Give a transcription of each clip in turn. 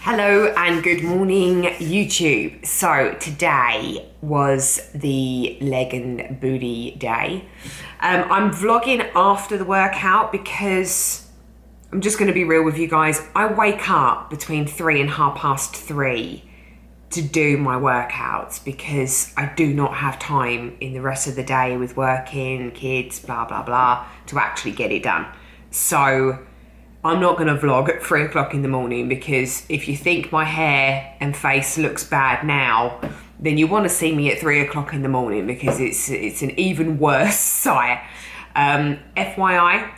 Hello and good morning, YouTube. So today was the leg and booty day. I'm vlogging after the workout because I'm just going to be real with you guys. I wake up between 3 and 3:30 to do my workouts because I do not have time in the rest of the day with working, kids, blah, blah, blah, to actually get it done. So I'm not going to vlog at 3 o'clock in the morning because if you think my hair and face looks bad now, then you want to see me at 3 o'clock in the morning because it's an even worse sight. FYI,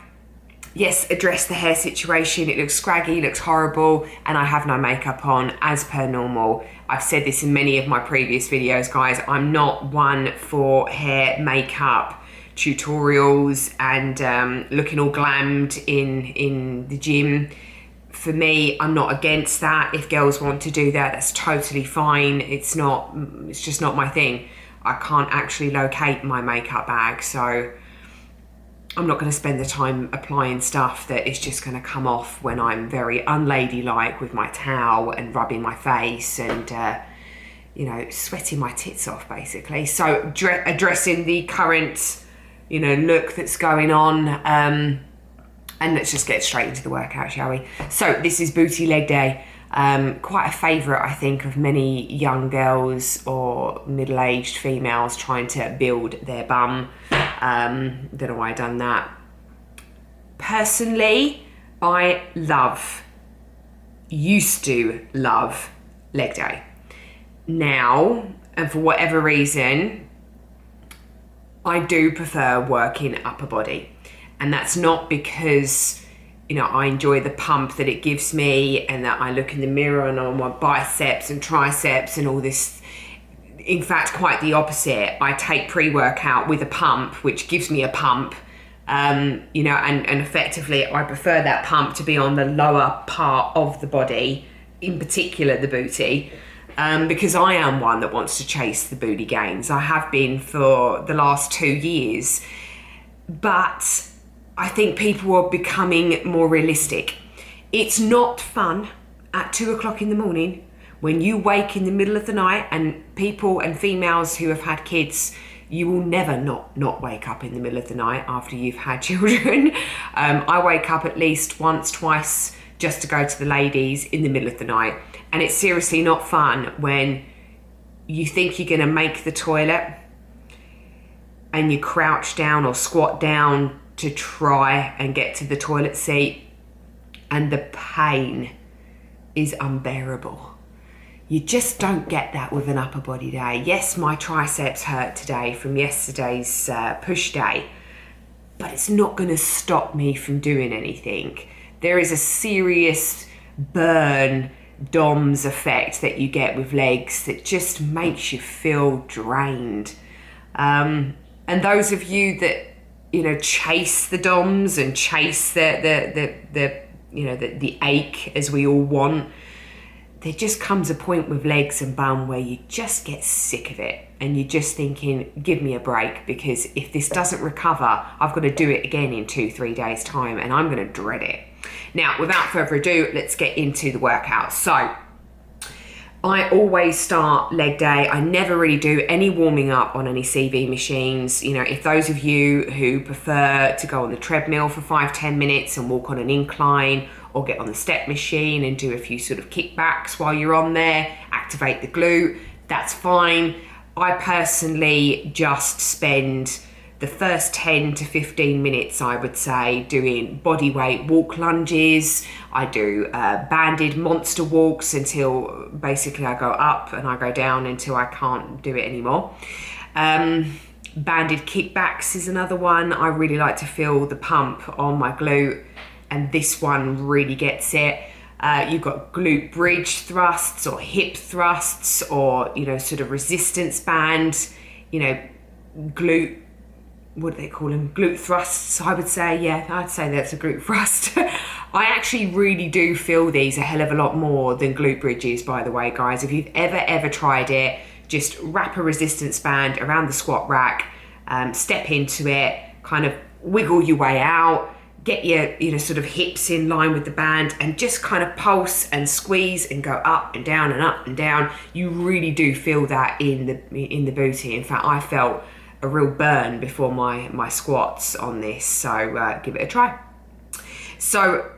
yes, address the hair situation. It looks scraggy, looks horrible, and I have no makeup on as per normal. I've said this in many of my previous videos, guys. I'm not one for hair makeup tutorials and looking all glammed in the gym. For me, I'm not against that. If girls want to do that, that's totally fine. It's just not my thing. I can't actually locate my makeup bag, so I'm not going to spend the time applying stuff that is just going to come off when I'm very unladylike with my towel and rubbing my face and sweating my tits off, basically. So addressing the current look that's going on, and let's just get straight into the workout, shall we? So this is booty leg day. Quite a favourite, I think, of many young girls or middle-aged females trying to build their bum. Don't know why I've done that. Personally, I used to love leg day. Now, and for whatever reason, I do prefer working upper body. And that's not because, I enjoy the pump that it gives me and that I look in the mirror and on my biceps and triceps and all this. In fact, quite the opposite. I take pre-workout with a pump, which gives me a pump, and effectively I prefer that pump to be on the lower part of the body, in particular the booty. Because I am one that wants to chase the booty gains. I have been for the last 2 years, but I think people are becoming more realistic. It's not fun at 2 o'clock in the morning when you wake in the middle of the night, and people and females who have had kids, you will never not wake up in the middle of the night after you've had children. I wake up at least once, twice, just to go to the ladies in the middle of the night. And it's seriously not fun when you think you're gonna make the toilet and you crouch down or squat down to try and get to the toilet seat, and the pain is unbearable. You just don't get that with an upper body day. Yes, my triceps hurt today from yesterday's push day, but it's not gonna stop me from doing anything. There is a serious burn DOMS effect that you get with legs that just makes you feel drained. And those of you that chase the DOMS and chase the ache as we all want, there just comes a point with legs and bum where you just get sick of it and you're just thinking, give me a break, because if this doesn't recover, I've got to do it again in 2-3 days time and I'm going to dread it. Now, without further ado, let's get into the workout. So I always start leg day. I never really do any warming up on any CV machines. If those of you who prefer to go on the treadmill for 5-10 minutes and walk on an incline, or get on the step machine and do a few sort of kickbacks while you're on there, activate the glute, that's fine. I personally just spend the first 10 to 15 minutes, I would say, doing body weight walk lunges. I do banded monster walks until basically I go up and I go down until I can't do it anymore. Banded kickbacks is another one. I really like to feel the pump on my glute, and this one really gets it. You've got glute bridge thrusts or hip thrusts, or sort of resistance band, glute, what do they call them? Glute thrusts, I would say. Yeah, I'd say that's a glute thrust. I actually really do feel these a hell of a lot more than glute bridges, by the way, guys. If you've ever tried it, just wrap a resistance band around the squat rack, step into it, kind of wiggle your way out, get your sort of hips in line with the band and just kind of pulse and squeeze and go up and down and up and down. You really do feel that in the booty. In fact, I felt a real burn before my squats on this, so give it a try. So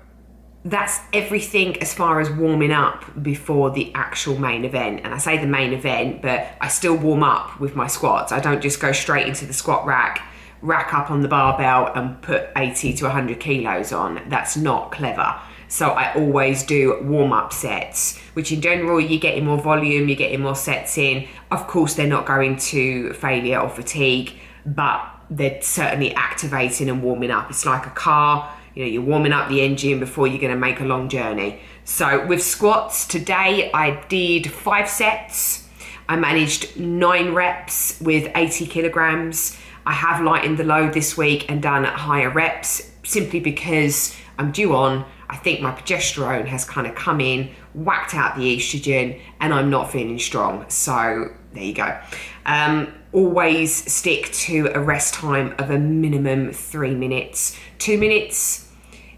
that's everything as far as warming up before the actual main event. And I say the main event, but I still warm up with my squats. I don't just go straight into the squat rack up on the barbell and put 80 to 100 kilos on. That's not clever. So I always do warm-up sets, which in general, you're getting more volume, you're getting more sets in. Of course, they're not going to failure or fatigue, but they're certainly activating and warming up. It's like a car, you're warming up the engine before you're going to make a long journey. So with squats today, I did 5 sets. I managed 9 reps with 80 kilograms. I have lightened the load this week and done higher reps simply because I'm due on. I think my progesterone has kind of come in, whacked out the estrogen, and I'm not feeling strong. So there you go. Always stick to a rest time of a minimum 3 minutes. 2 minutes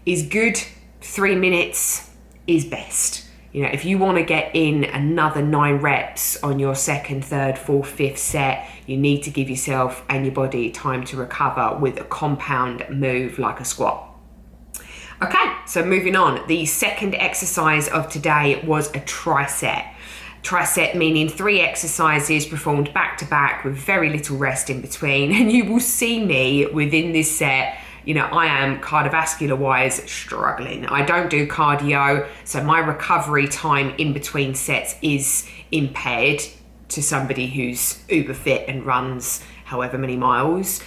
is good. 3 minutes is best. If you want to get in another 9 reps on your second, third, fourth, fifth set, you need to give yourself and your body time to recover with a compound move like a squat. Okay, so moving on. The second exercise of today was a tricep. Tricep meaning 3 exercises performed back to back with very little rest in between. And you will see me within this set, I am cardiovascular wise struggling. I don't do cardio, so my recovery time in between sets is impaired to somebody who's uber fit and runs however many miles.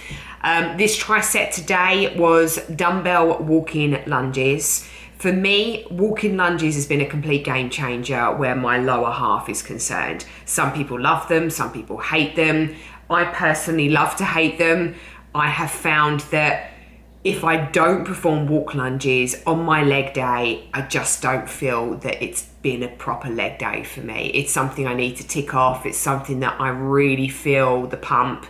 This tricep today was dumbbell walking lunges. For me, walking lunges has been a complete game changer where my lower half is concerned. Some people love them, some people hate them. I personally love to hate them. I have found that if I don't perform walk lunges on my leg day, I just don't feel that it's been a proper leg day for me. It's something I need to tick off. It's something that I really feel the pump.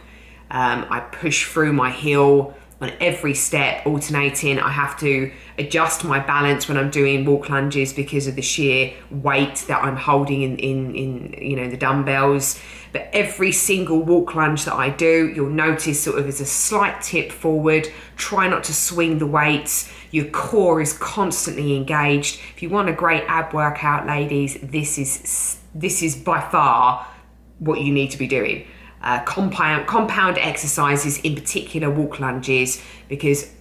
I push through my heel on every step, alternating. I have to adjust my balance when I'm doing walk lunges because of the sheer weight that I'm holding in the dumbbells. But every single walk lunge that I do, you'll notice sort of as a slight tip forward. Try not to swing the weights. Your core is constantly engaged. If you want a great ab workout, ladies, this is by far what you need to be doing. Compound exercises, in particular walk lunges, because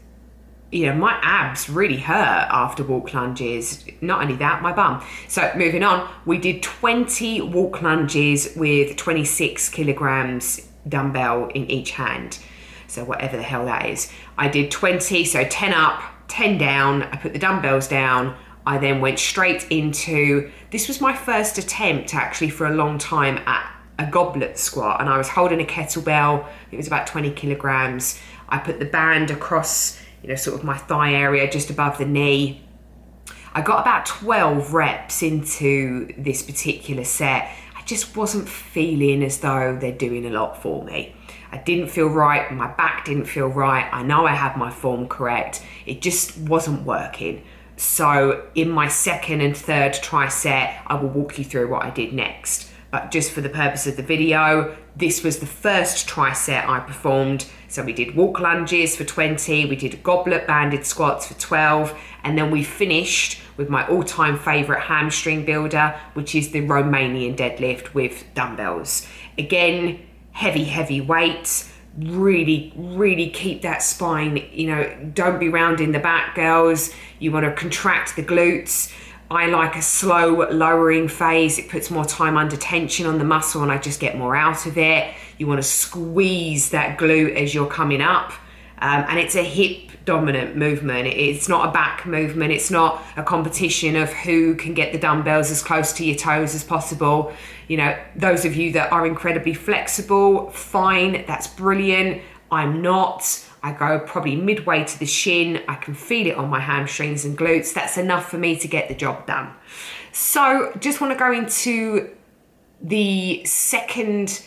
my abs really hurt after walk lunges. Not only that, my bum. So moving on, we did 20 walk lunges with 26 kilograms dumbbell in each hand. So whatever the hell that is. I did 20, so 10 up, 10 down. I put the dumbbells down. I then went straight into, this was my first attempt actually for a long time at a goblet squat, and I was holding a kettlebell. It was about 20 kilograms. I put the band across, sort of my thigh area, just above the knee. I got about 12 reps into this particular set. I just wasn't feeling as though they're doing a lot for me. I didn't feel right. My back didn't feel right. I know I had my form correct. It just wasn't working. So in my second and third tricep, I will walk you through what I did next. But just for the purpose of the video, this was the first tricep I performed. So we did walk lunges for 20, we did goblet banded squats for 12, and then we finished with my all-time favorite hamstring builder, which is the Romanian deadlift with dumbbells. Again, heavy weights. Really keep that spine, don't be rounding the back, girls. You want to contract the glutes. I like a slow lowering phase. It puts more time under tension on the muscle and I just get more out of it. You want to squeeze that glute as you're coming up. And it's a hip dominant movement. It's not a back movement. It's not a competition of who can get the dumbbells as close to your toes as possible. Those of you that are incredibly flexible, fine, that's brilliant. I'm not. I go probably midway to the shin. I can feel it on my hamstrings and glutes. That's enough for me to get the job done. So just want to go into the second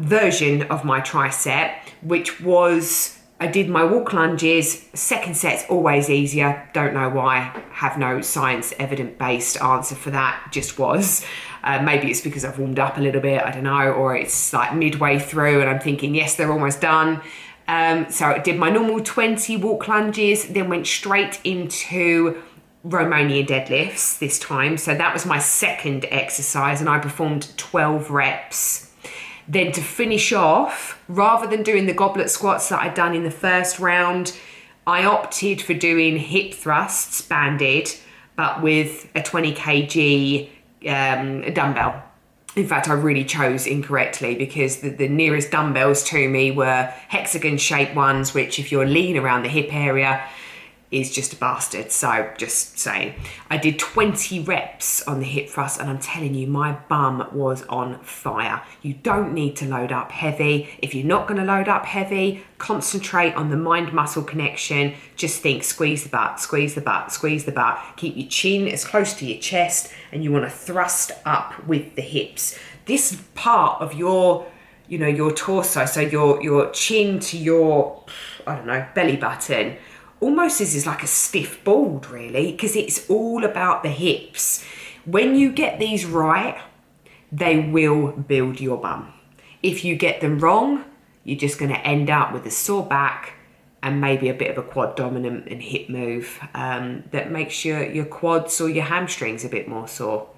version of my tricep, which was I did my walk lunges. Second set's always easier. Don't know why. Have no science evidence-based answer for that. Just was. Maybe it's because I've warmed up a little bit. I don't know. Or it's like midway through and I'm thinking, yes, they're almost done. So I did my normal 20 walk lunges, then went straight into Romanian deadlifts this time. So that was my second exercise and I performed 12 reps. Then to finish off, rather than doing the goblet squats that I'd done in the first round, I opted for doing hip thrusts banded, but with a 20 kg dumbbell. In fact, I really chose incorrectly because the nearest dumbbells to me were hexagon shaped ones, which if you're lean around the hip area, is just a bastard. So just saying, I did 20 reps on the hip thrust and I'm telling you, my bum was on fire. You don't need to load up heavy. If you're not going to load up heavy, concentrate on the mind muscle connection. Just think, squeeze the butt, squeeze the butt, squeeze the butt. Keep your chin as close to your chest and you want to thrust up with the hips. This part of your, you know, your torso, so your chin to your, I don't know, belly button, almost is like a stiff board really, because it's all about the hips. When you get these right, they will build your bum. If you get them wrong, you're just going to end up with a sore back and maybe a bit of a quad dominant and hip move that makes your quads or your hamstrings a bit more sore.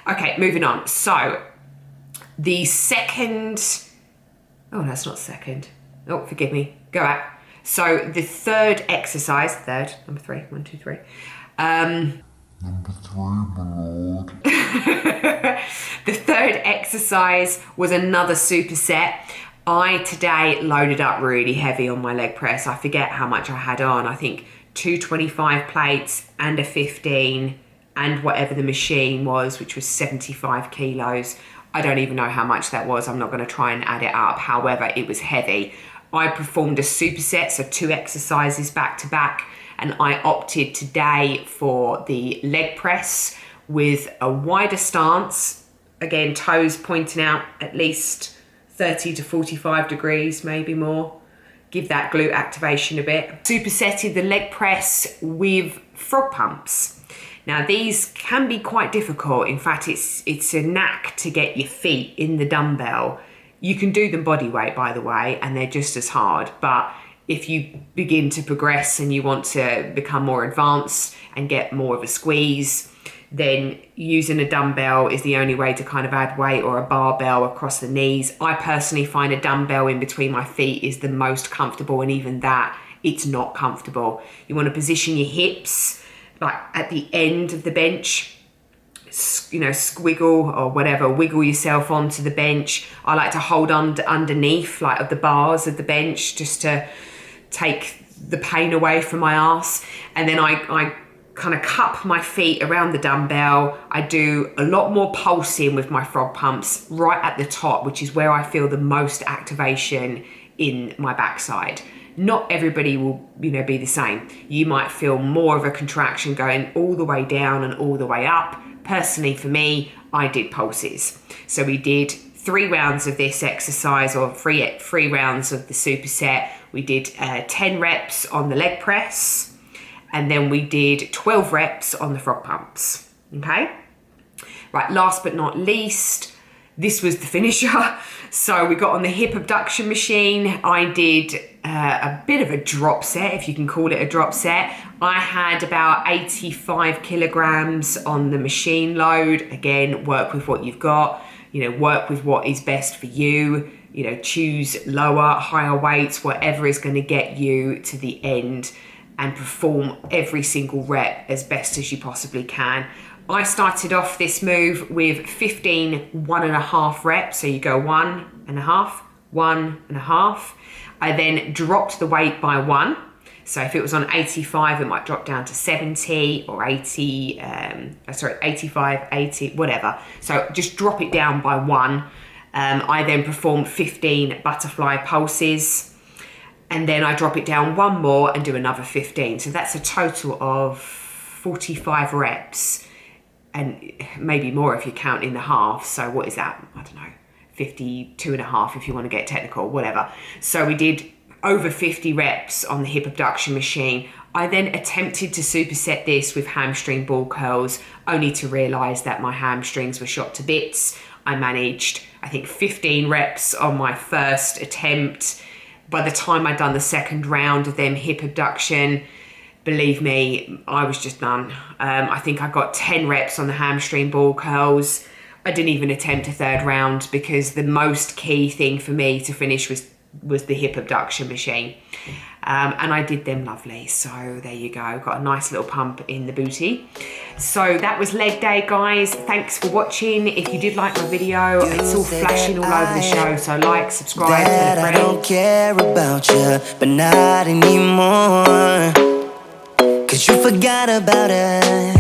Okay, moving on. So the second, oh, that's not second. Oh, forgive me. Go back. So the third exercise, number three, 1, 2, 3. Number 3, my lord. The third exercise was another superset. I today loaded up really heavy on my leg press. I forget how much I had on. I think 225 plates and a 15 and whatever the machine was, which was 75 kilos. I don't even know how much that was. I'm not going to try and add it up. However, it was heavy. I performed a superset, so 2 exercises back to back, and I opted today for the leg press with a wider stance. Again, toes pointing out at least 30 to 45 degrees, maybe more. Give that glute activation a bit. Supersetted the leg press with frog pumps. Now these can be quite difficult. In fact, it's a knack to get your feet in the dumbbell. You can do them body weight, by the way, and they're just as hard. But if you begin to progress and you want to become more advanced and get more of a squeeze, then using a dumbbell is the only way to kind of add weight, or a barbell across the knees. I personally find a dumbbell in between my feet is the most comfortable, and even that, it's not comfortable. You want to position your hips like at the end of the bench, you know, squiggle or whatever, wiggle yourself onto the bench. I like to hold on underneath like of the bars of the bench just to take the pain away from my arse. And then I kind of cup my feet around the dumbbell. I do a lot more pulsing with my frog pumps right at the top, which is where I feel the most activation in my backside. Not everybody will, you know, be the same. You might feel more of a contraction going all the way down and all the way up. Personally, for me, I did pulses. So we did 3 rounds of this exercise, or three rounds of the superset. We did 10 reps on the leg press, and then we did 12 reps on the frog pumps. Okay? Right, last but not least, this was the finisher. So we got on the hip abduction machine. I did a bit of a drop set, if you can call it a drop set. I had about 85 kilograms on the machine load. Again, work with what you've got, you know, work with what is best for you, you know, choose lower, higher weights, whatever is going to get you to the end, and perform every single rep as best as you possibly can. I started off this move with 15 1.5 reps. So you go 1.5, 1.5. I then dropped the weight by 1. So if it was on 85, it might drop down to 70 or 80, 85, 80, whatever. So just drop it down by 1. I then performed 15 butterfly pulses, and then I drop it down 1 more and do another 15. So that's a total of 45 reps, and maybe more if you count in the half. So what is that? I don't know, 52.5 if you want to get technical, whatever. So we did over 50 reps on the hip abduction machine. I then attempted to superset this with hamstring ball curls, only to realise that my hamstrings were shot to bits. I managed, I think, 15 reps on my first attempt. By the time I'd done the second round of them hip abduction, believe me, I was just done. I think I got 10 reps on the hamstring ball curls. I didn't even attempt a third round because the most key thing for me to finish was the hip abduction machine. And I did them lovely. So there you go. Got a nice little pump in the booty. So that was leg day, guys. Thanks for watching. If you did like my video, it's all flashing all over the show. So like, subscribe, tell a friend. I don't care about you, but not anymore. 'Cause you forgot about us.